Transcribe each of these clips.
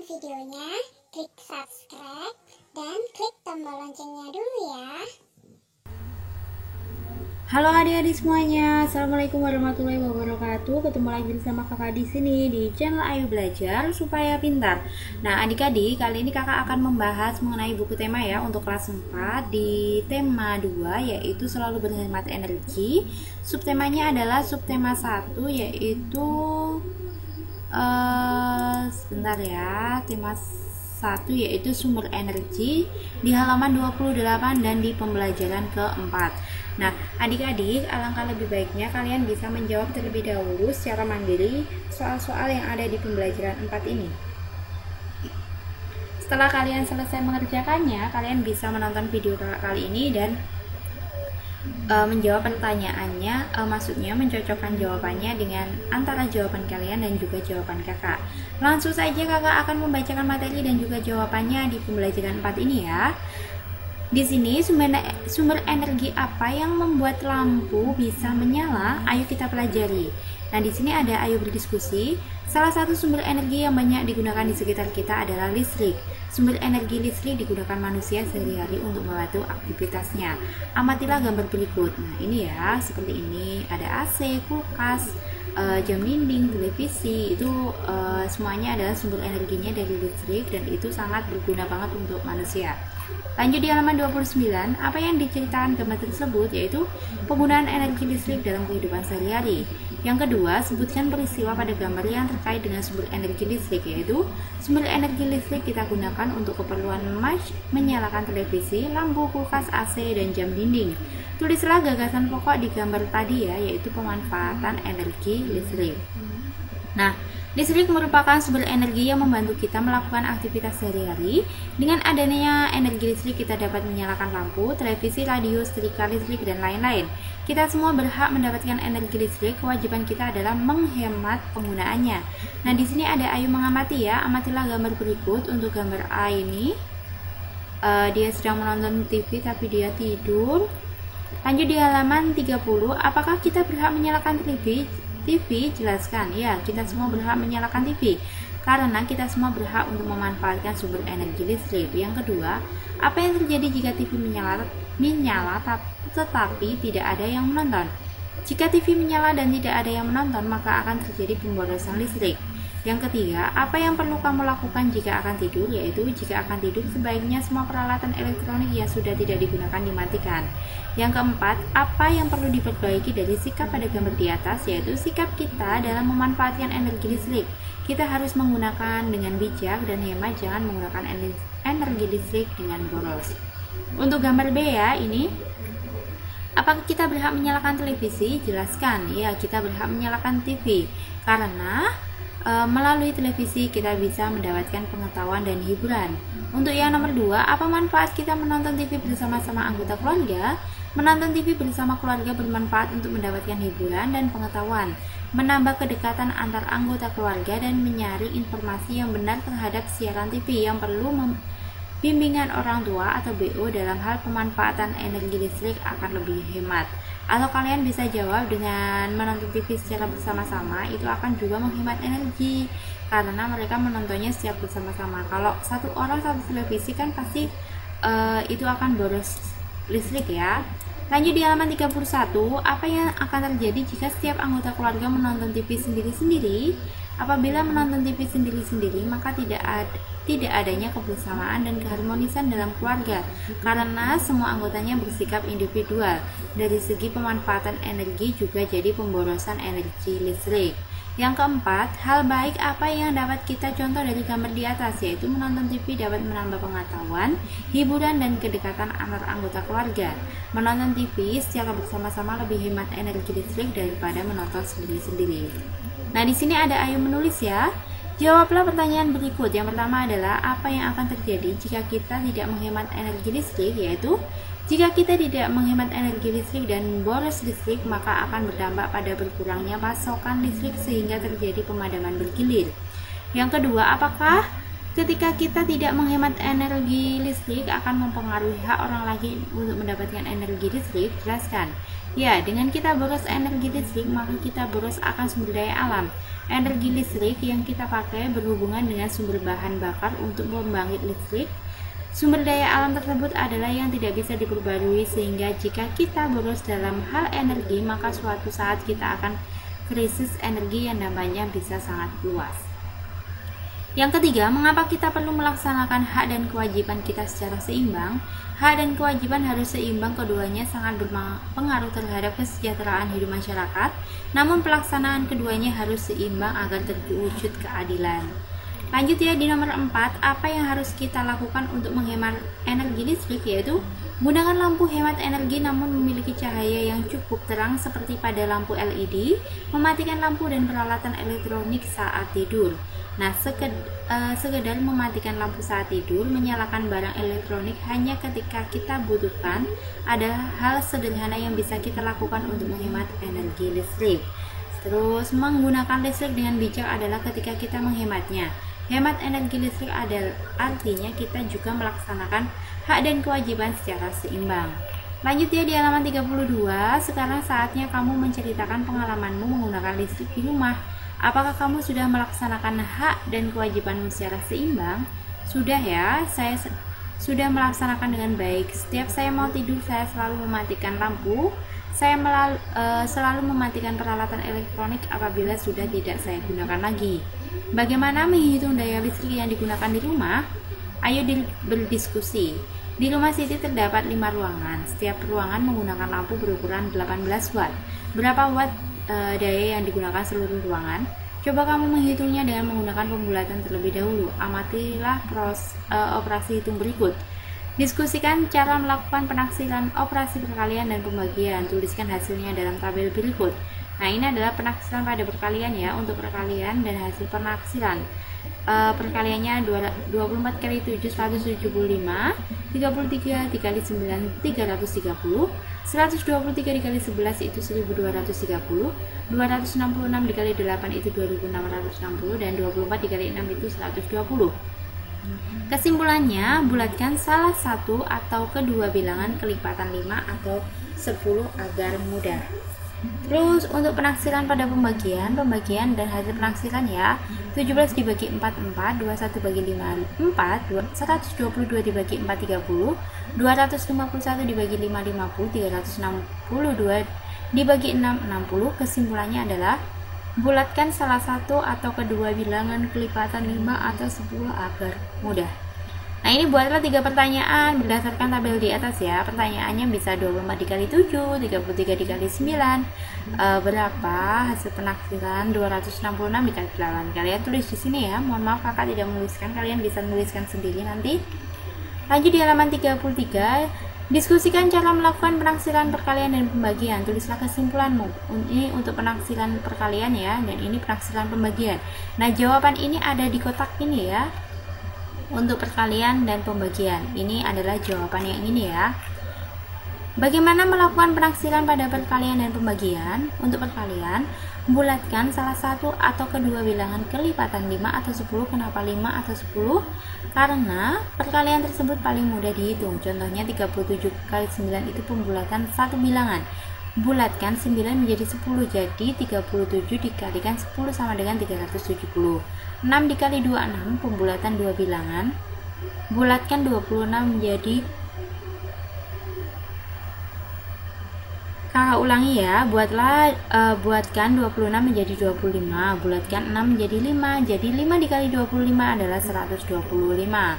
videonya, klik subscribe, dan klik tombol loncengnya dulu ya. Halo adik-adik semuanya, assalamualaikum warahmatullahi wabarakatuh. Ketemu lagi bersama kakak di sini di channel Ayu Belajar Supaya Pintar. Nah adik-adik, kali ini kakak akan membahas mengenai buku tema ya untuk kelas 4 di tema 2, yaitu selalu berhemat energi. Subtemanya adalah subtema 1, yaitu sebentar ya, tema 1 yaitu sumber energi di halaman 28 dan di pembelajaran keempat. Nah adik-adik, alangkah lebih baiknya kalian bisa menjawab terlebih dahulu secara mandiri soal-soal yang ada di pembelajaran 4 ini. Setelah kalian selesai mengerjakannya, kalian bisa menonton video kali ini dan menjawab pertanyaannya, maksudnya mencocokkan jawabannya dengan antara jawaban kalian dan juga jawaban kakak. Langsung saja kakak akan membacakan materi dan juga jawabannya di pembelajaran 4 ini ya. Di sini sumber energi apa yang membuat lampu bisa menyala? Ayo kita pelajari. Nah, di sini ada ayo berdiskusi. Salah satu sumber energi yang banyak digunakan di sekitar kita adalah listrik. Sumber energi listrik digunakan manusia sehari-hari untuk membantu aktivitasnya. Amatilah gambar berikut. Nah, ini ya, seperti ini. Ada AC, kulkas, jam dinding, televisi, itu semuanya adalah sumber energinya dari listrik dan itu sangat berguna banget untuk manusia. Lanjut di halaman 29, apa yang diceritakan gambar tersebut yaitu penggunaan energi listrik dalam kehidupan sehari-hari. Yang kedua, sebutkan peristiwa pada gambar yang terkait dengan sumber energi listrik, yaitu sumber energi listrik kita gunakan untuk keperluan menyalakan televisi, lampu, kulkas, AC, dan jam dinding. Tulislah gagasan pokok di gambar tadi ya, yaitu pemanfaatan energi listrik. Nah, listrik merupakan sumber energi yang membantu kita melakukan aktivitas sehari-hari. Dengan adanya energi listrik kita dapat menyalakan lampu, televisi, radio, setrika listrik, dan lain-lain. Kita semua berhak mendapatkan energi listrik. Kewajiban kita adalah menghemat penggunaannya. Nah, di sini ada ayo mengamati ya. Amatilah gambar berikut. Untuk gambar A ini, dia sedang menonton TV tapi dia tidur. Lanjut di halaman 30, apakah kita berhak menyalakan TV? Jelaskan. Ya, kita semua berhak menyalakan TV karena kita semua berhak untuk memanfaatkan sumber energi listrik. Yang kedua, apa yang terjadi jika TV menyala tetapi tidak ada yang menonton? Jika TV menyala dan tidak ada yang menonton, maka akan terjadi pemborosan listrik. Yang ketiga, apa yang perlu kamu lakukan jika akan tidur? Yaitu jika akan tidur, sebaiknya semua peralatan elektronik yang sudah tidak digunakan dimatikan. Yang keempat, apa yang perlu diperbaiki dari sikap pada gambar di atas? Yaitu sikap kita dalam memanfaatkan energi listrik. Kita harus menggunakan dengan bijak dan hemat, jangan menggunakan energi listrik dengan boros. Untuk gambar B ya, ini apakah kita berhak menyalakan televisi? Jelaskan. Ya, kita berhak menyalakan TV karena melalui televisi kita bisa mendapatkan pengetahuan dan hiburan. Untuk yang nomor 2, apa manfaat kita menonton TV bersama-sama anggota keluarga? Menonton TV bersama keluarga bermanfaat untuk mendapatkan hiburan dan pengetahuan, menambah kedekatan antar anggota keluarga dan menyaring informasi yang benar terhadap siaran TV yang perlu bimbingan orang tua atau BO dalam hal pemanfaatan energi listrik akan lebih hemat. Atau kalian bisa jawab dengan menonton TV secara bersama-sama, itu akan juga menghemat energi karena mereka menontonnya secara bersama-sama. Kalau satu orang satu televisi kan pasti itu akan boros listrik ya. Lanjut di halaman 31, apa yang akan terjadi jika setiap anggota keluarga menonton TV sendiri-sendiri? Apabila menonton TV sendiri-sendiri, maka tidak adanya kebersamaan dan keharmonisan dalam keluarga karena semua anggotanya bersikap individual. Dari segi pemanfaatan energi juga jadi pemborosan energi listrik. Yang keempat, hal baik apa yang dapat kita contoh dari gambar di atas? Yaitu menonton TV dapat menambah pengetahuan, hiburan, dan kedekatan antar anggota keluarga. Menonton TV secara bersama-sama lebih hemat energi listrik daripada menonton sendiri-sendiri. Nah, di sini ada ayo menulis ya. Jawablah pertanyaan berikut. Yang pertama adalah apa yang akan terjadi jika kita tidak menghemat energi listrik? Yaitu jika kita tidak menghemat energi listrik dan boros listrik, maka akan berdampak pada berkurangnya pasokan listrik sehingga terjadi pemadaman bergilir. Yang kedua, apakah Ketika kita tidak menghemat energi listrik akan mempengaruhi hak orang lain untuk mendapatkan energi listrik. Jelaskan. Ya, dengan kita boros energi listrik, maka kita boros akan sumber daya alam. Energi listrik yang kita pakai berhubungan dengan sumber bahan bakar untuk membangkit listrik. Sumber daya alam tersebut adalah yang tidak bisa diperbarui, sehingga jika kita boros dalam hal energi, maka suatu saat kita akan krisis energi yang dampaknya bisa sangat luas. Yang ketiga, mengapa kita perlu melaksanakan hak dan kewajiban kita secara seimbang? Hak dan kewajiban harus seimbang, keduanya sangat berpengaruh terhadap kesejahteraan hidup masyarakat, namun pelaksanaan keduanya harus seimbang agar terwujud keadilan. Lanjut ya, di nomor 4, apa yang harus kita lakukan untuk menghemat energi listrik, yaitu gunakan lampu hemat energi namun memiliki cahaya yang cukup terang seperti pada lampu LED, mematikan lampu dan peralatan elektronik saat tidur. Nah, sekedar mematikan lampu saat tidur, menyalakan barang elektronik hanya ketika kita butuhkan adalah hal sederhana yang bisa kita lakukan untuk menghemat energi listrik. Terus, menggunakan listrik dengan bijak adalah ketika kita menghematnya. Hemat energi listrik adalah artinya kita juga melaksanakan hak dan kewajiban secara seimbang. Lanjut ya, di halaman 32, sekarang saatnya kamu menceritakan pengalamanmu menggunakan listrik di rumah. Apakah kamu sudah melaksanakan hak dan kewajibanmu secara seimbang? Sudah ya, saya sudah melaksanakan dengan baik. Setiap saya mau tidur, saya selalu mematikan lampu. Saya selalu mematikan peralatan elektronik apabila sudah tidak saya gunakan lagi. Bagaimana menghitung daya listrik yang digunakan di rumah? Ayo berdiskusi. Di rumah Siti terdapat 5 ruangan. Setiap ruangan menggunakan lampu berukuran 18 watt. Berapa watt daya yang digunakan seluruh ruangan? Coba kamu menghitungnya dengan menggunakan pembulatan terlebih dahulu. Amatilah operasi hitung berikut. Diskusikan cara melakukan penaksiran operasi perkalian dan pembagian. Tuliskan hasilnya dalam tabel berikut. Nah, ini adalah penaksiran pada perkalian ya, untuk perkalian dan hasil penaksiran. Perkaliannya 24 kali 7 175, 33 dikali 9 330, 123 dikali 11 itu 1230, 266 dikali 8 itu 2660, dan 24 dikali 6 itu 120. Kesimpulannya, bulatkan salah satu atau kedua bilangan kelipatan 5 atau 10 agar mudah. Terus untuk penaksiran pada pembagian dan hasil penaksiran ya, 17 dibagi 4 4, 21 bagi 5 4, 122 dibagi 4 30, 251 dibagi 5 50, 362 dibagi 6 60. Kesimpulannya adalah bulatkan salah satu atau kedua bilangan kelipatan 5 atau 10 agar mudah. Nah, ini buatlah 3 pertanyaan berdasarkan tabel di atas ya. Pertanyaannya bisa 24 dikali 7, 33 dikali 9, berapa hasil penaksiran 266 dikali 8. Kalian tulis di sini ya. Mohon maaf kakak tidak menuliskan, kalian bisa menuliskan sendiri nanti. Lanjut di halaman 33, diskusikan cara melakukan penaksiran perkalian dan pembagian. Tulislah kesimpulanmu. Ini untuk penaksiran perkalian ya, dan ini penaksiran pembagian. Nah, jawaban ini ada di kotak ini ya. Untuk perkalian dan pembagian, ini adalah jawaban yang ini ya. Bagaimana melakukan penaksiran pada perkalian dan pembagian? Untuk perkalian, bulatkan salah satu atau kedua bilangan kelipatan 5 atau 10. Kenapa 5 atau 10? Karena perkalian tersebut paling mudah dihitung. Contohnya 37 kali 9 itu pembulatan satu bilangan. Bulatkan 9 menjadi 10, jadi 37 dikalikan 10 sama dengan 370. 6 dikali 2 6, pembulatan 2 bilangan. Bulatkan 26 menjadi, kakak ulangi ya, buatkan 26 menjadi 25, bulatkan 6 menjadi 5, jadi 5 dikali 25 adalah 125.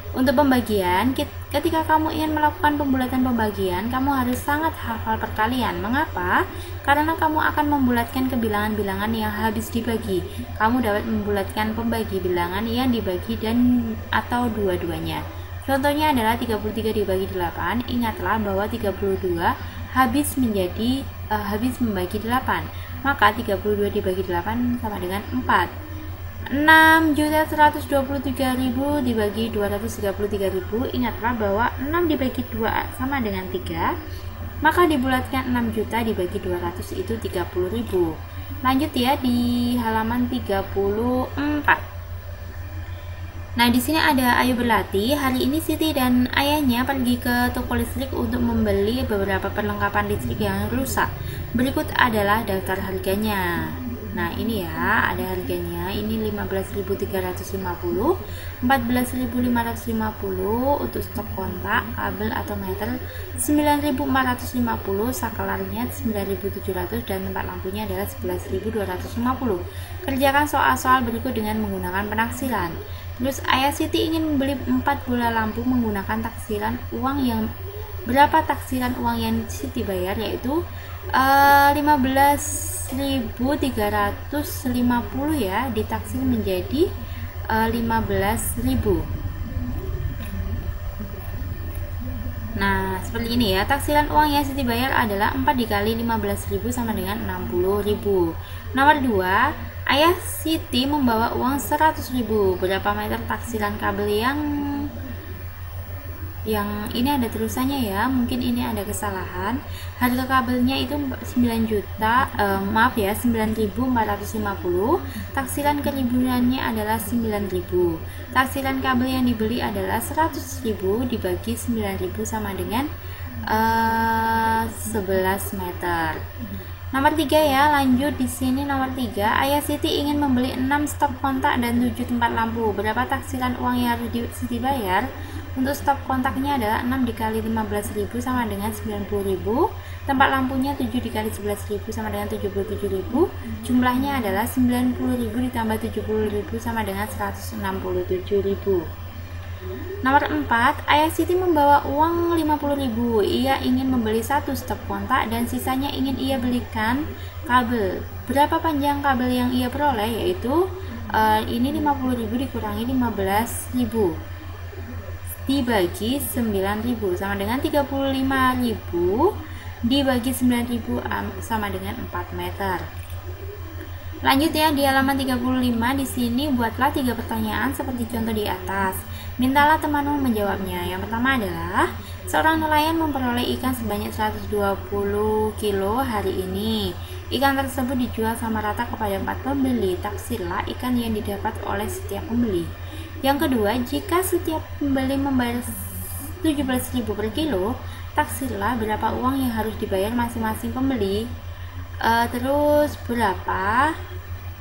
Untuk pembagian, ketika kamu ingin melakukan pembulatan pembagian, kamu harus sangat hafal perkalian. Mengapa? Karena kamu akan membulatkan ke bilangan-bilangan yang habis dibagi. Kamu dapat membulatkan pembagi bilangan yang dibagi dan atau dua-duanya. Contohnya adalah 33 dibagi 8. Ingatlah bahwa 32 habis membagi 8. Maka 32 dibagi 8 sama dengan 4. 6.123.000 dibagi 233.000. Ingatlah bahwa 6 dibagi 2 sama dengan 3. Maka dibulatkan 6 juta dibagi 200 itu 30.000. Lanjut ya di halaman 34. Nah, di sini ada Ayu berlatih. Hari ini Siti dan ayahnya pergi ke toko listrik untuk membeli beberapa perlengkapan listrik yang rusak. Berikut adalah daftar harganya. Nah, ini ya, ada harganya. Ini 15.350, 14.550 untuk stop kontak, kabel atau meter, 9.450, saklarnya 9.700 dan tempat lampunya adalah 11.250. Kerjakan soal-soal berikut dengan menggunakan penaksiran. Terus ayah Siti ingin membeli 4 bola lampu menggunakan taksiran uang yang berapa taksiran uang yang Siti bayar, yaitu 15.350 ya, ditaksir menjadi 15.000. Nah, seperti ini ya. Taksiran uang yang Siti bayar adalah 4 dikali 15.000 sama dengan 60.000. Nomor 2, ayah Siti membawa uang 100.000. Berapa meter taksiran kabel yang ini ada terusannya ya, mungkin ini ada kesalahan. Harga kabelnya itu 9.450. Taksiran keribuannya adalah 9.000. Taksiran kabel yang dibeli adalah 100.000 dibagi 9.000 sama dengan 11 meter. Nomor 3 ya, lanjut di sini nomor 3. Ayah Siti ingin membeli 6 stop kontak dan 7 tempat lampu. Berapa taksiran uang yang harus Siti bayar? Untuk stop kontaknya adalah 6 dikali 15.000 sama dengan 90.000. Tempat lampunya 7 dikali 11.000 sama dengan 77.000. Jumlahnya adalah 90.000 ditambah 70.000 sama dengan 167.000. Nomor 4, ayah Siti membawa uang 50.000. Ia ingin membeli 1 stop kontak dan sisanya ingin ia belikan kabel. Berapa panjang kabel yang ia peroleh? Yaitu ini 50.000 dikurangi 15.000 dibagi 9.000 sama dengan 35.000 dibagi 9.000 sama dengan 4 meter. Lanjut ya, di halaman 35 di sini buatlah 3 pertanyaan seperti contoh di atas. Mintalah temanmu menjawabnya. Yang pertama adalah, seorang nelayan memperoleh ikan sebanyak 120 kilo hari ini. Ikan tersebut dijual sama rata kepada 4 pembeli. Taksirlah ikan yang didapat oleh setiap pembeli. Yang kedua, jika setiap pembeli membayar 17.000 per kilo, taksirlah berapa uang yang harus dibayar masing-masing pembeli. Terus berapa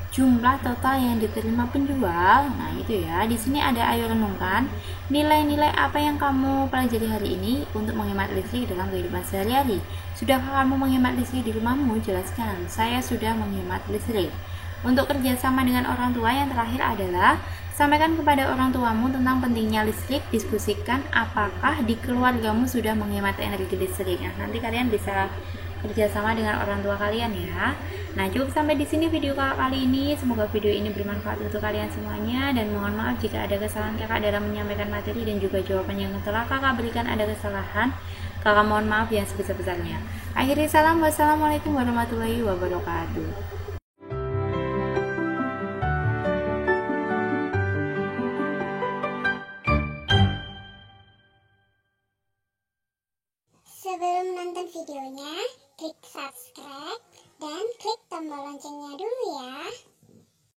jumlah total yang diterima penjual. Nah, itu ya. Di sini ada ayo renungkan nilai-nilai apa yang kamu pelajari hari ini untuk menghemat listrik dalam kehidupan sehari-hari. Sudahkah kamu menghemat listrik di rumahmu? Jelaskan. Saya sudah menghemat listrik. Untuk kerjasama dengan orang tua, yang terakhir adalah sampaikan kepada orang tuamu tentang pentingnya listrik. Diskusikan apakah di keluargamu sudah menghemat energi listrik. Nah, nanti kalian bisa kerjasama dengan orang tua kalian ya. Nah, cukup sampai di sini video kakak kali ini. Semoga video ini bermanfaat untuk kalian semuanya, dan mohon maaf jika ada kesalahan kakak dalam menyampaikan materi dan juga jawaban yang telah kakak berikan ada kesalahan. Kakak mohon maaf yang sebesar-besarnya. Akhiri salam, wassalamualaikum warahmatullahi wabarakatuh. Sebelum nonton videonya, klik subscribe dan klik tombol loncengnya dulu ya.